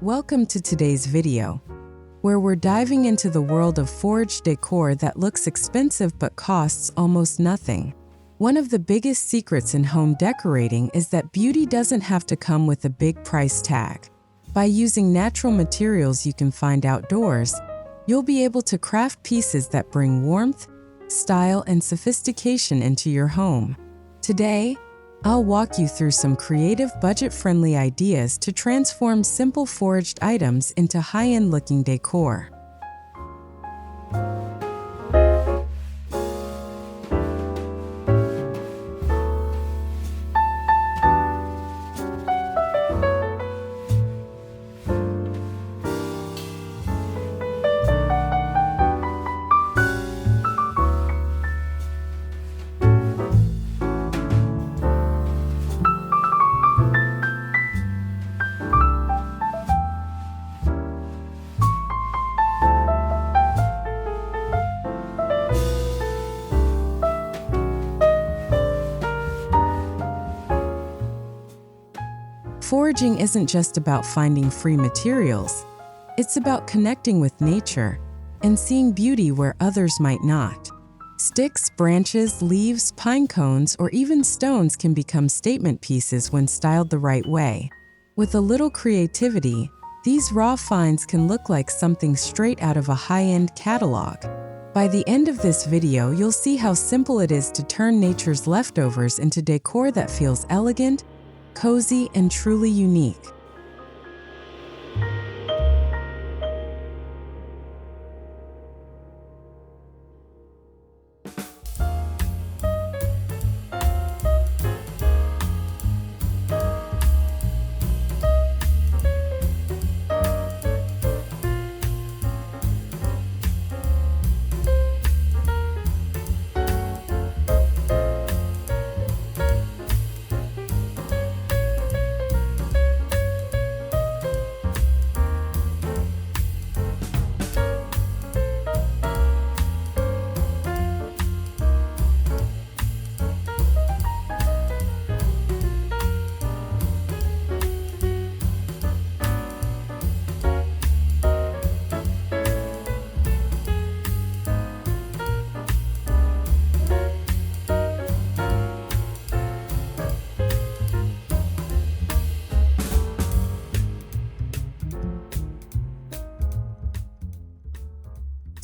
Welcome to today's video, where we're diving into the world of foraged decor that looks expensive but costs almost nothing. One of the biggest secrets in home decorating is that beauty doesn't have to come with a big price tag. By using natural materials you can find outdoors, you'll be able to craft pieces that bring warmth, style, and sophistication into your home. Today, I'll walk you through some creative, budget-friendly ideas to transform simple foraged items into high-end looking decor. Foraging isn't just about finding free materials. It's about connecting with nature and seeing beauty where others might not. Sticks, branches, leaves, pine cones, or even stones can become statement pieces when styled the right way. With a little creativity, these raw finds can look like something straight out of a high-end catalog. By the end of this video, you'll see how simple it is to turn nature's leftovers into decor that feels elegant, cozy, and truly unique.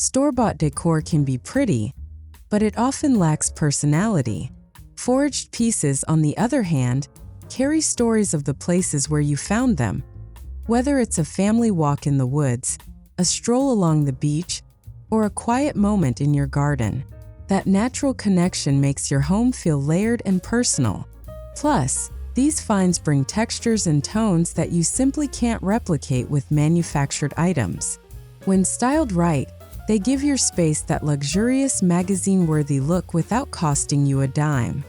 Store-bought decor can be pretty, but it often lacks personality. Foraged pieces, on the other hand, carry stories of the places where you found them. Whether it's a family walk in the woods, a stroll along the beach, or a quiet moment in your garden, that natural connection makes your home feel layered and personal. Plus, these finds bring textures and tones that you simply can't replicate with manufactured items. When styled right, they give your space that luxurious, magazine-worthy look without costing you a dime.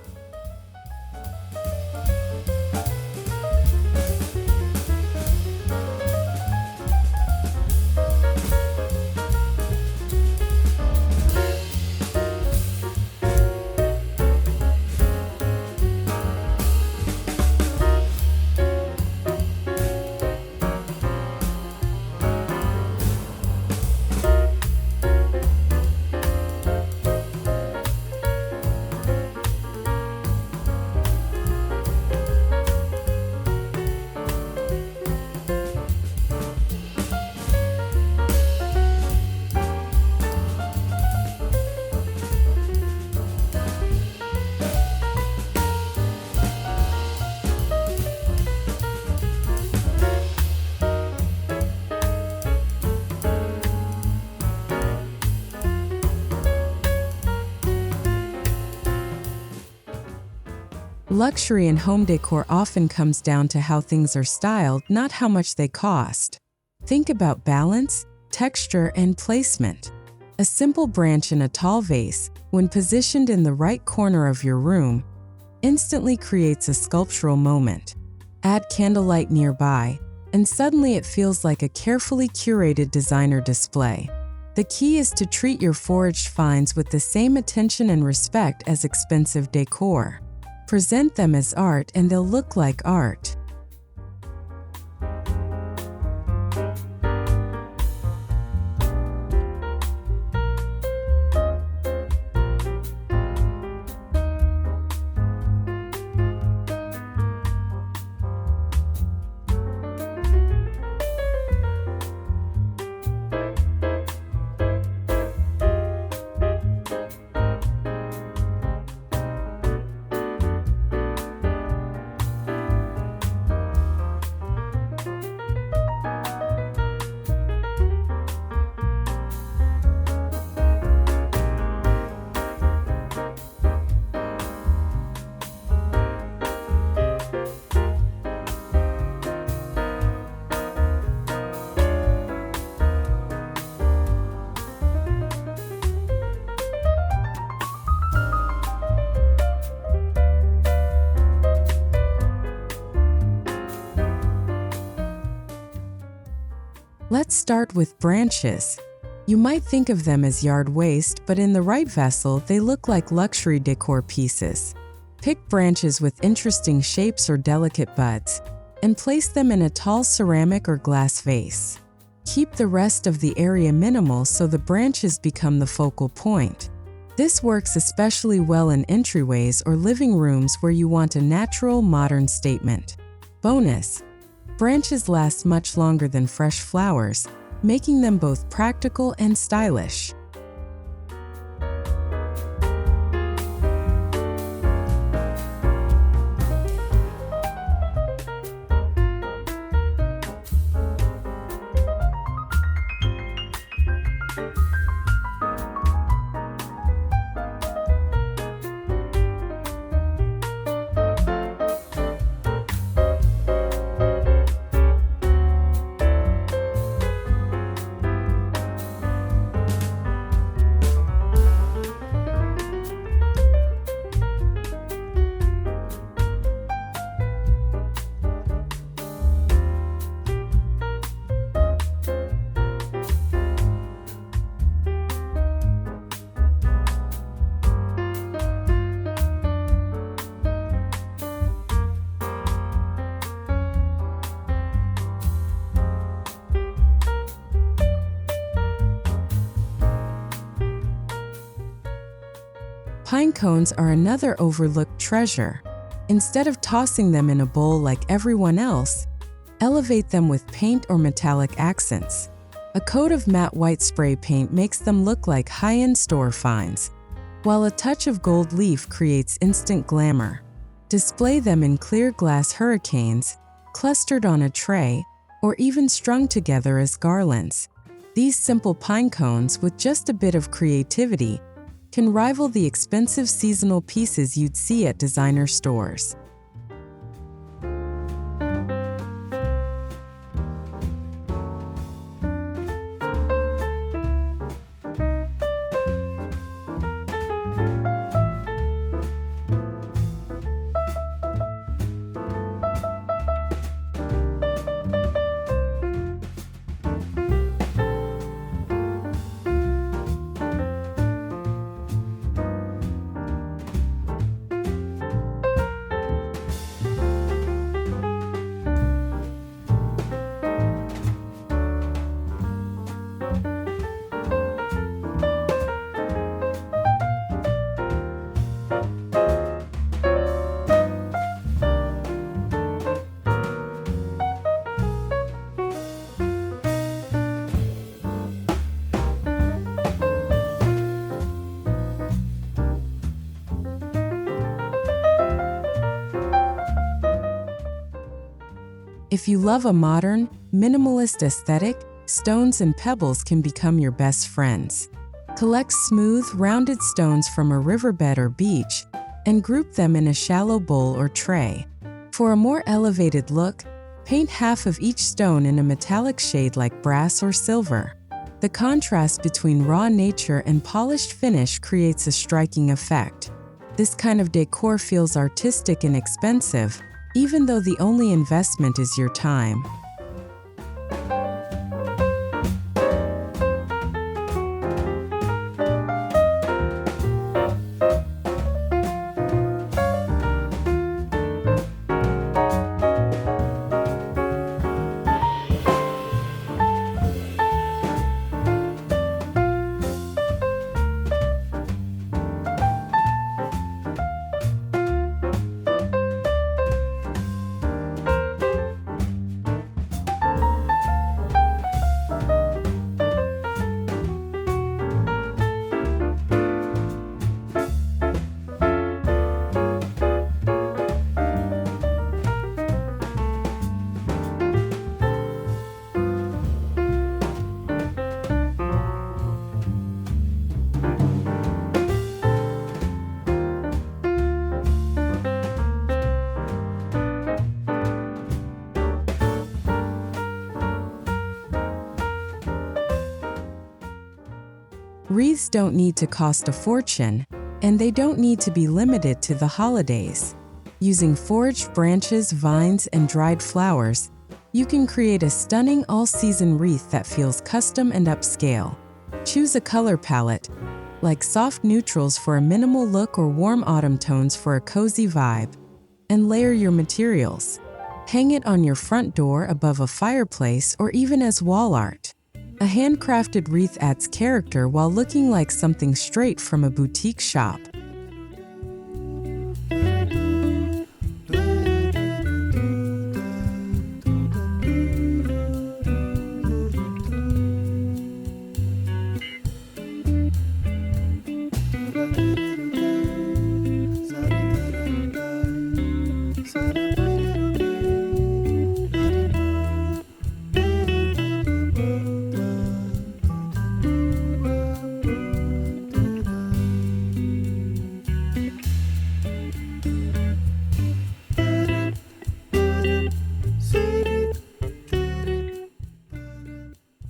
Luxury in home decor often comes down to how things are styled, not how much they cost. Think about balance, texture, and placement. A simple branch in a tall vase, when positioned in the right corner of your room, instantly creates a sculptural moment. Add candlelight nearby, and suddenly it feels like a carefully curated designer display. The key is to treat your foraged finds with the same attention and respect as expensive decor. Present them as art and they'll look like art. Let's start with branches. You might think of them as yard waste, but in the right vessel, they look like luxury decor pieces. Pick branches with interesting shapes or delicate buds, and place them in a tall ceramic or glass vase. Keep the rest of the area minimal so the branches become the focal point. This works especially well in entryways or living rooms where you want a natural, modern statement. Bonus: branches last much longer than fresh flowers, making them both practical and stylish. Pine cones are another overlooked treasure. Instead of tossing them in a bowl like everyone else, elevate them with paint or metallic accents. A coat of matte white spray paint makes them look like high-end store finds, while a touch of gold leaf creates instant glamour. Display them in clear glass hurricanes, clustered on a tray, or even strung together as garlands. These simple pine cones, with just a bit of creativity, can rival the expensive seasonal pieces you'd see at designer stores. If you love a modern, minimalist aesthetic, stones and pebbles can become your best friends. Collect smooth, rounded stones from a riverbed or beach and group them in a shallow bowl or tray. For a more elevated look, paint half of each stone in a metallic shade like brass or silver. The contrast between raw nature and polished finish creates a striking effect. This kind of decor feels artistic and expensive, even though the only investment is your time. Wreaths don't need to cost a fortune, and they don't need to be limited to the holidays. Using foraged branches, vines, and dried flowers, You can create a stunning all-season wreath that feels custom and upscale. Choose a color palette, like soft neutrals for a minimal look or warm autumn tones for a cozy vibe, and layer your materials. Hang it on your front door, above a fireplace, or even as wall art. A handcrafted wreath adds character while looking like something straight from a boutique shop.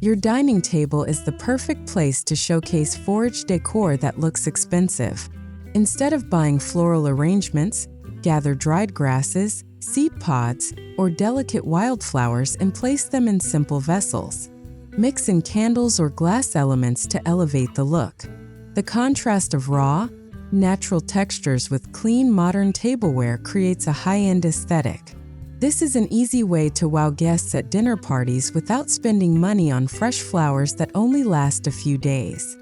Your dining table is the perfect place to showcase foraged decor that looks expensive. Instead of buying floral arrangements, gather dried grasses, seed pods, or delicate wildflowers and place them in simple vessels. Mix in candles or glass elements to elevate the look. The contrast of raw, natural textures with clean, modern tableware creates a high-end aesthetic. This is an easy way to wow guests at dinner parties without spending money on fresh flowers that only last a few days.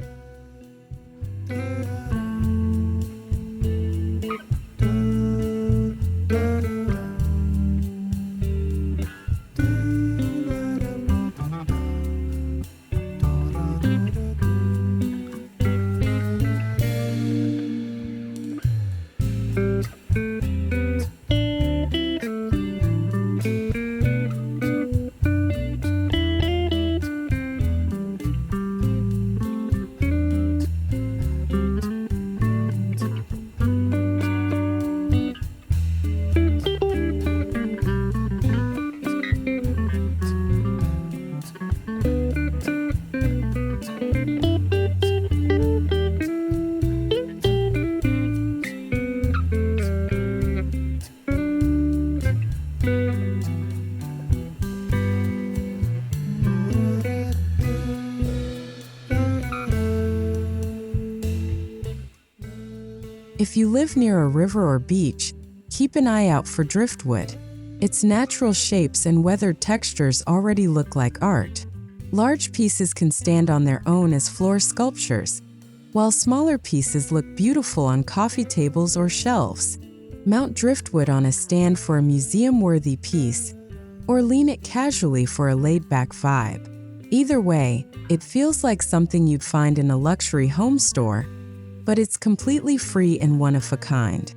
If you live near a river or beach, keep an eye out for driftwood. Its natural shapes and weathered textures already look like art. Large pieces can stand on their own as floor sculptures, while smaller pieces look beautiful on coffee tables or shelves. Mount driftwood on a stand for a museum-worthy piece, or lean it casually for a laid-back vibe. Either way, it feels like something you'd find in a luxury home store, but it's completely free and one of a kind.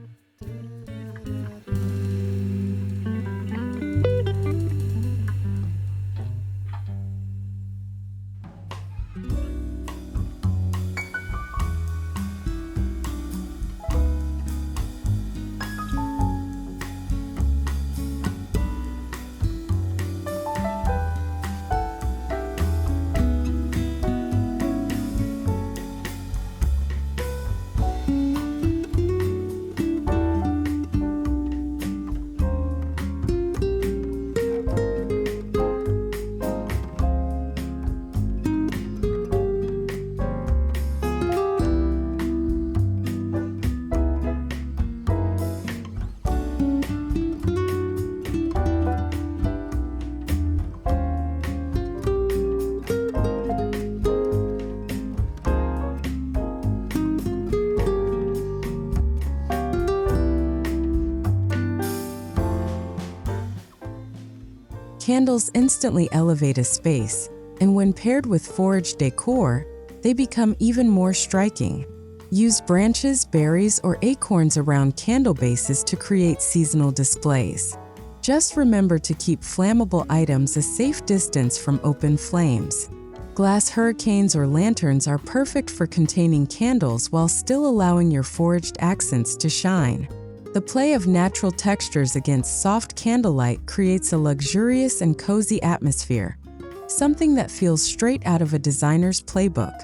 Candles instantly elevate a space, and when paired with foraged decor, they become even more striking. Use branches, berries, or acorns around candle bases to create seasonal displays. Just remember to keep flammable items a safe distance from open flames. Glass hurricanes or lanterns are perfect for containing candles while still allowing your foraged accents to shine. The play of natural textures against soft candlelight creates a luxurious and cozy atmosphere, something that feels straight out of a designer's playbook.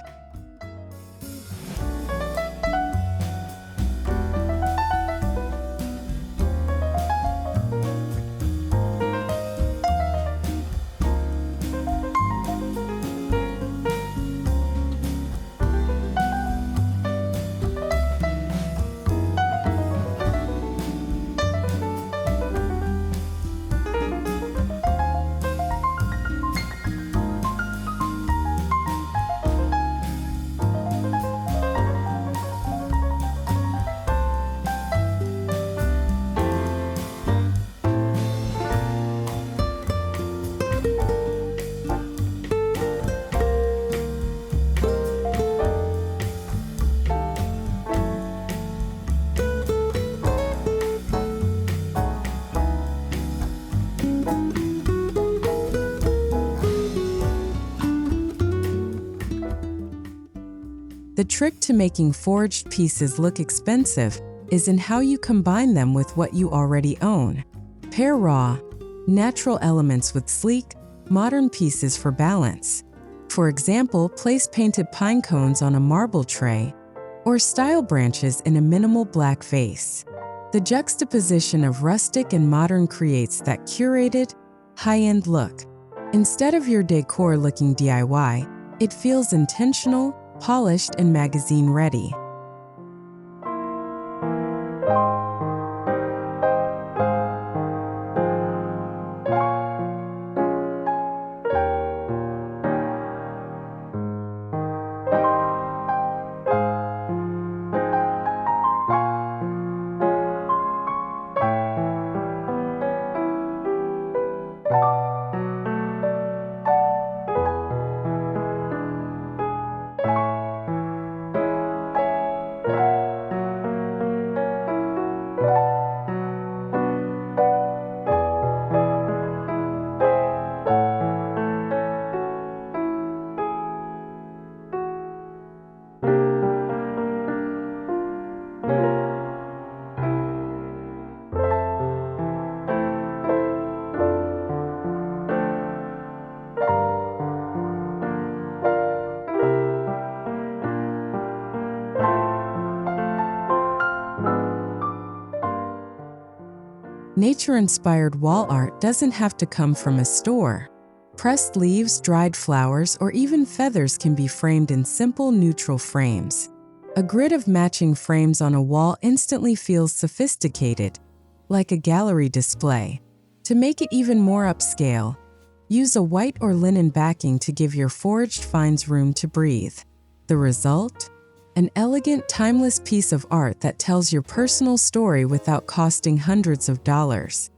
trick to making foraged pieces look expensive is in how you combine them with what you already own. Pair raw, natural elements with sleek, modern pieces for balance. For example, place painted pine cones on a marble tray, or style branches in a minimal black vase. The juxtaposition of rustic and modern creates that curated, high-end look. Instead of your decor looking DIY, it feels intentional, polished, and magazine-ready. Nature-inspired wall art doesn't have to come from a store. Pressed leaves, dried flowers, or even feathers can be framed in simple, neutral frames. A grid of matching frames on a wall instantly feels sophisticated, like a gallery display. To make it even more upscale, use a white or linen backing to give your foraged finds room to breathe. The result? An elegant, timeless piece of art that tells your personal story without costing hundreds of dollars.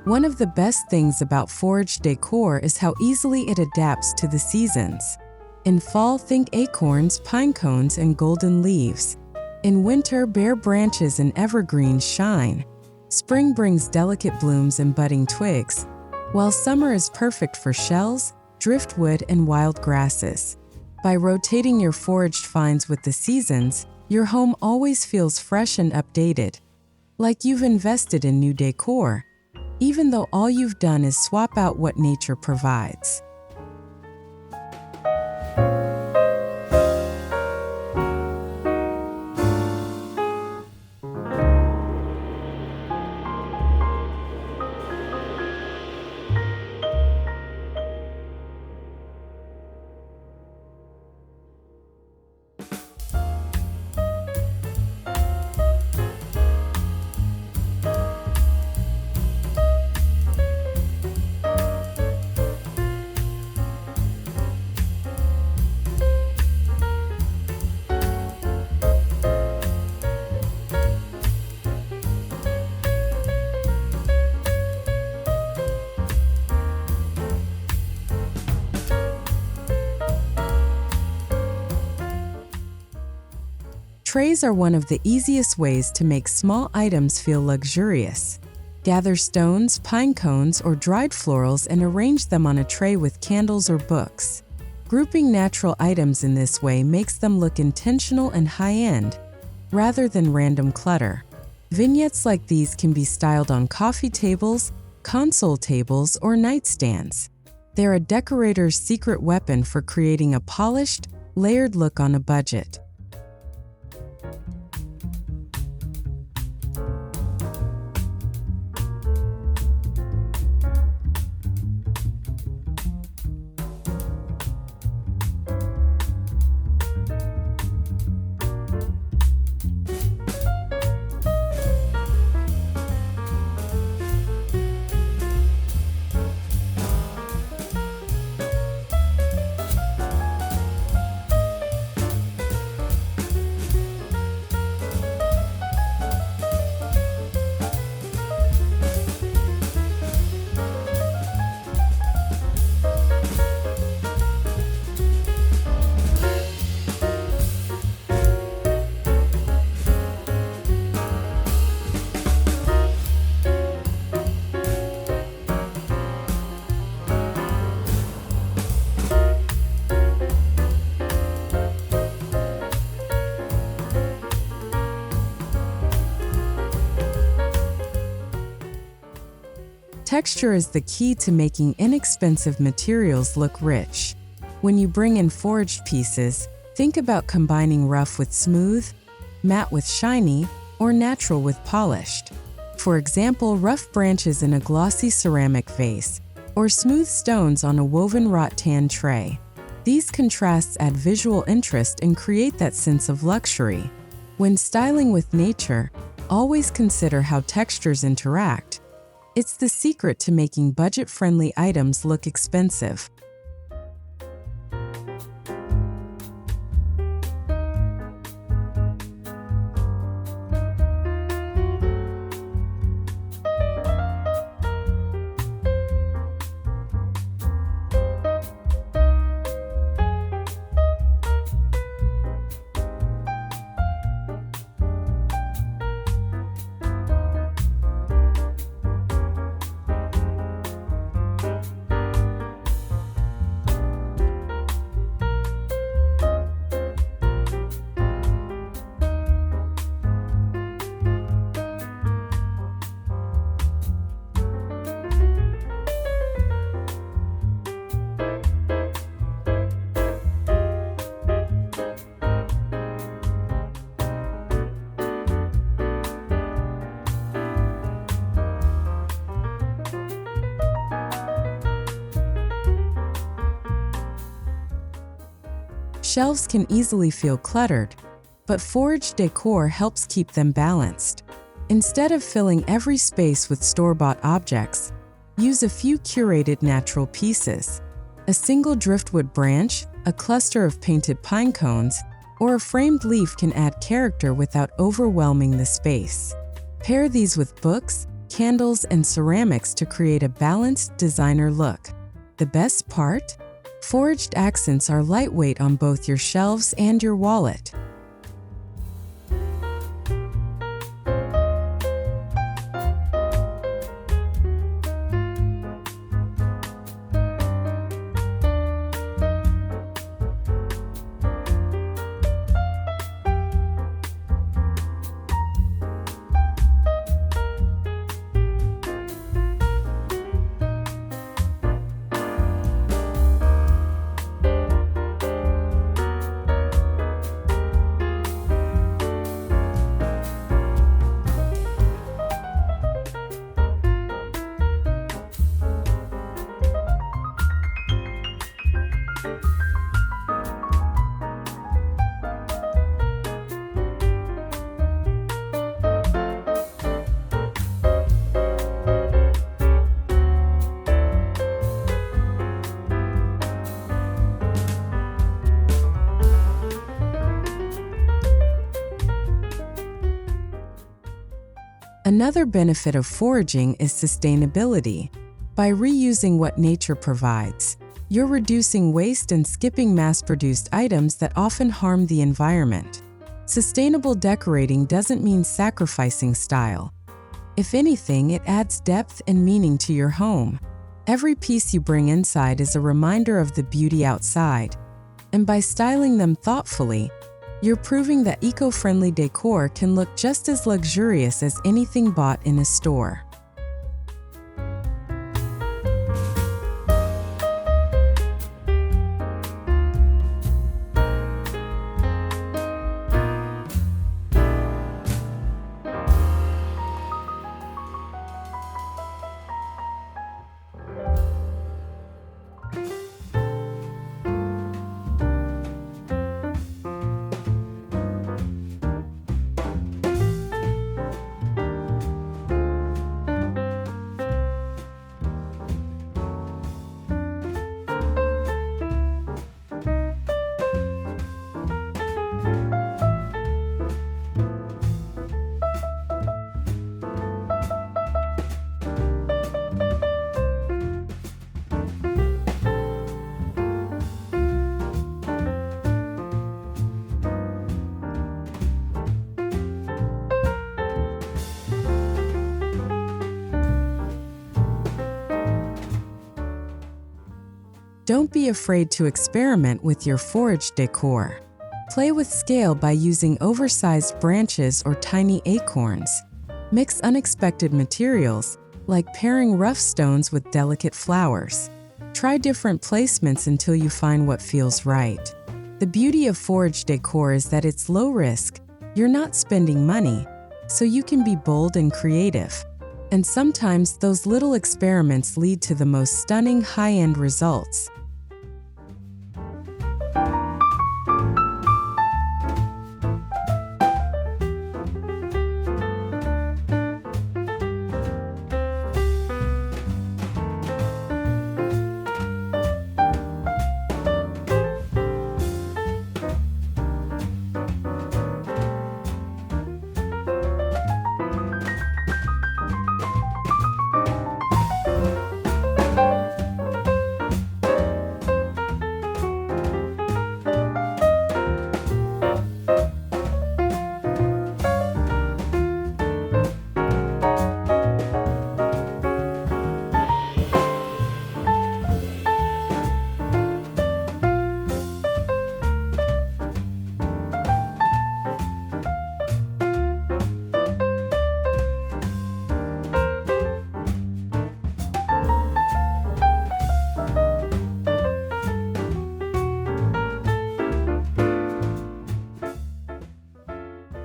One of the best things about foraged decor is how easily it adapts to the seasons. In fall, think acorns, pine cones, and golden leaves. In winter, bare branches and evergreens shine. Spring brings delicate blooms and budding twigs, while summer is perfect for shells, driftwood, and wild grasses. By rotating your foraged finds with the seasons, your home always feels fresh and updated, like you've invested in new decor, even though all you've done is swap out what nature provides. Trays are one of the easiest ways to make small items feel luxurious. Gather stones, pine cones, or dried florals and arrange them on a tray with candles or books. Grouping natural items in this way makes them look intentional and high-end, rather than random clutter. Vignettes like these can be styled on coffee tables, console tables, or nightstands. They're a decorator's secret weapon for creating a polished, layered look on a budget. Texture is the key to making inexpensive materials look rich. When you bring in foraged pieces, think about combining rough with smooth, matte with shiny, or natural with polished. For example, rough branches in a glossy ceramic vase, or smooth stones on a woven rattan tray. These contrasts add visual interest and create that sense of luxury. When styling with nature, always consider how textures interact. It's the secret to making budget-friendly items look expensive. Shelves can easily feel cluttered, but Foraged decor helps keep them balanced. Instead of filling every space with store-bought objects, use a few curated natural pieces. A single driftwood branch, a cluster of painted pine cones, or a framed leaf can add character without overwhelming the space. Pair these with books, candles, and ceramics to create a balanced designer look. The best part? Foraged accents are lightweight on both your shelves and your wallet. Another benefit of foraging is sustainability. By reusing what nature provides, you're reducing waste and skipping mass-produced items that often harm the environment. Sustainable decorating doesn't mean sacrificing style. If anything, it adds depth and meaning to your home. Every piece you bring inside is a reminder of the beauty outside. And by styling them thoughtfully, you're proving that eco-friendly decor can look just as luxurious as anything bought in a store. Don't be afraid to experiment with your foraged decor. Play with scale by using oversized branches or tiny acorns. Mix unexpected materials, like pairing rough stones with delicate flowers. Try different placements until you find what feels right. The beauty of foraged decor is that it's low risk. You're not spending money, so you can be bold and creative. And sometimes those little experiments lead to the most stunning high-end results.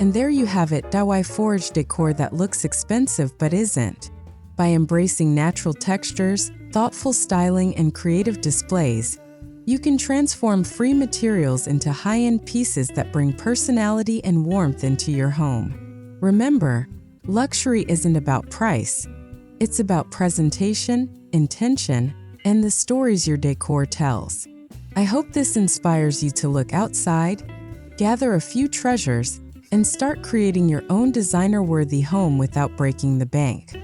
And there you have it, DIY foraged decor that looks expensive but isn't. By embracing natural textures, thoughtful styling, and creative displays, you can transform free materials into high-end pieces that bring personality and warmth into your home. Remember, luxury isn't about price. It's about presentation, intention, and the stories your decor tells. I hope this inspires you to look outside, gather a few treasures, and start creating your own designer-worthy home without breaking the bank.